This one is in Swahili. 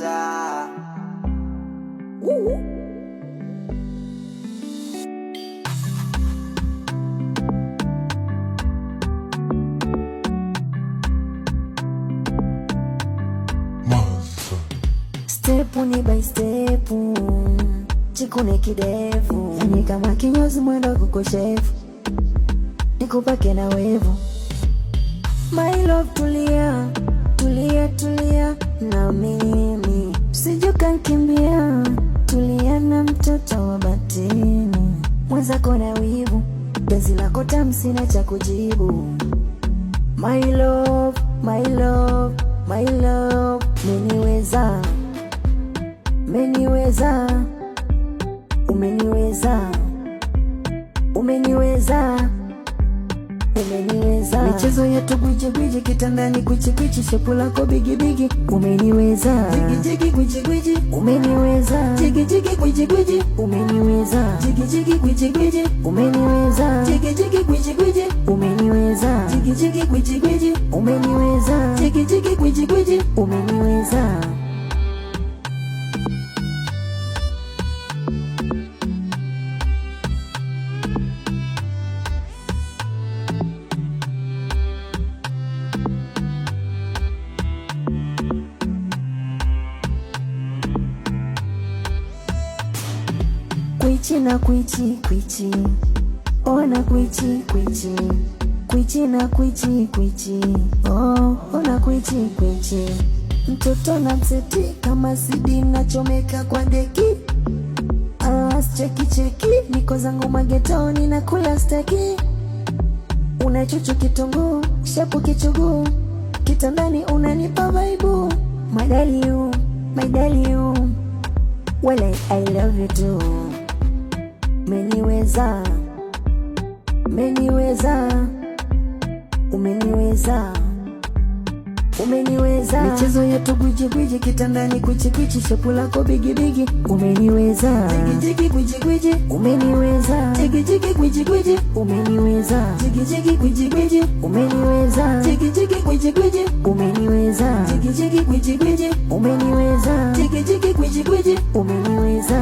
matter. Step ni by step, chikune kidevu, yani kama kinyozi mwendo kukoshefu, nikupake na wevu. My love tulia, tulia, tulia na mimi, usije ukakimbia, tulia na mtoto wa batini, mwenzako na wivu, penzi lako tamu sina cha kujibu. My love, my love, my love, umeniweza, umeniweza, umeniweza, umeniweza, umeniweza. Michezo yetu gwiji gwiji, kitandani kwichi kwichi, shepu lako bigi bigi, umeniweza. Jigi jigi gwiji gwiji, umeniweza. Jigi jigi gwiji gwiji, umeniweza. Jigi jigi gwiji gwiji, umeniweza. Jigi jigi gwiji gwiji, umeniweza. Jigi jigi gwiji gwiji, umeniweza. Jigi jigi gwiji gwiji, umeniweza. Kwichi na kwichi kwichi, ona kwichi kwichi, kwichi na kwichi kwichi, oh ona kwichi kwichi. Mtoto na mseti kama sidi nachomeka kwa deki, cheki cheki, niko zangu magetoni na kula steki. Unachuchu kitunguu, shapu kichuguu, kitandani unanipa vaibu. My darling you, well I love you too. Umeniweza, umeniweza, umeniweza, umeniweza. Michezo yetu gwiji gwiji, kitandani kwichi kwichi, shepu lako bigi bigi, umeniweza. Jigi jigi gwiji gwiji, umeniweza. Jigi jigi gwiji gwiji, umeniweza. Jigi jigi gwiji gwiji, umeniweza. Jigi jigi gwiji gwiji, umeniweza. Jigi jigi gwiji gwiji, umeniweza. Jigi jigi gwiji gwiji, umeniweza.